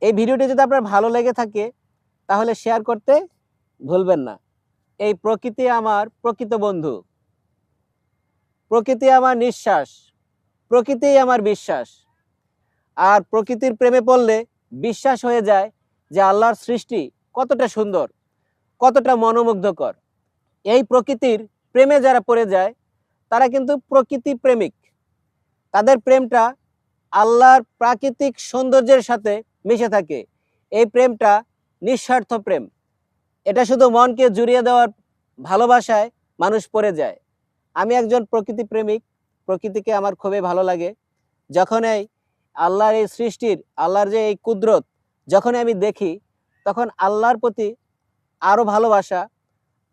এই ভিডিওটি যদি আপনার ভালো লেগে থাকে তাহলে শেয়ার করতে ভুলবেন না। এই প্রকৃতি আমার প্রকৃত বন্ধু, প্রকৃতি আমার নিঃশ্বাস, প্রকৃতিই আমার বিশ্বাস। আর প্রকৃতির প্রেমে পড়লে বিশ্বাস হয়ে যায় যে আল্লাহর সৃষ্টি কতটা সুন্দর, কতটা মনোমুগ্ধকর। এই প্রকৃতির প্রেমে যারা পড়ে যায় তারা কিন্তু প্রকৃতি প্রেমিক। তাদের প্রেমটা আল্লাহর প্রাকৃতিক সৌন্দর্যের সাথে মিশে থাকে। এই প্রেমটা নিঃস্বার্থ প্রেম। এটা শুধু মনকে জুড়িয়ে দেওয়ার ভালোবাসায় মানুষ পড়ে যায়। আমি একজন প্রকৃতি প্রেমিক, প্রকৃতিকে আমার খুবই ভালো লাগে। যখন এই আল্লাহর এই সৃষ্টির, আল্লাহর যে এই কুদরত যখন আমি দেখি, তখন আল্লাহর প্রতি আরও ভালোবাসা,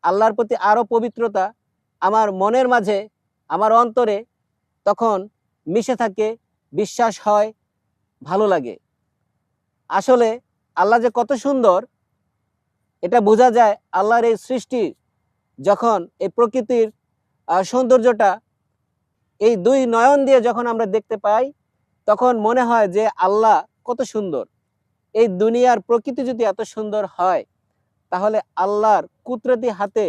আল্লাহর প্রতি আরও পবিত্রতা আমার মনের মাঝে, আমার অন্তরে তখন মিশে থাকে, বিশ্বাস হয়, ভালো লাগে। আসলে আল্লাহ যে কত সুন্দর এটা বোঝা যায় আল্লাহর এই সৃষ্টি, যখন এই প্রকৃতির সৌন্দর্যটা এই দুই নয়ন দিয়ে যখন আমরা দেখতে পাই, তখন মনে হয় যে আল্লাহ কত সুন্দর। এই দুনিয়ার প্রকৃতি যদি এত সুন্দর হয়, তাহলে আল্লাহর কুদরতি হাতে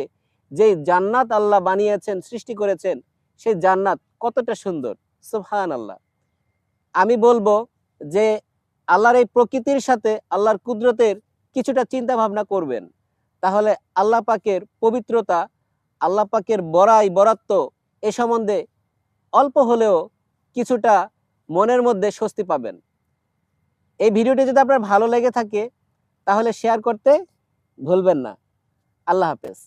যেই জান্নাত আল্লাহ বানিয়েছেন, সৃষ্টি করেছেন, সেই জান্নাত কতটা সুন্দর। সুবহানাল্লাহ। আমি বলবো যে আল্লাহর এই প্রকৃতির সাথে আল্লাহর কুদরতের কিছুটা চিন্তা ভাবনা করবেন, তাহলে আল্লাহ পাকের পবিত্রতা, আল্লাহ পাকের বরাত্ব এ সম্বন্ধে অল্প হলেও কিছুটা মনের মধ্যে স্বস্তি পাবেন। এই ভিডিওটি যদি আপনার ভালো লেগে থাকে তাহলে শেয়ার করতে ভুলবেন না। আল্লাহ হাফেজ।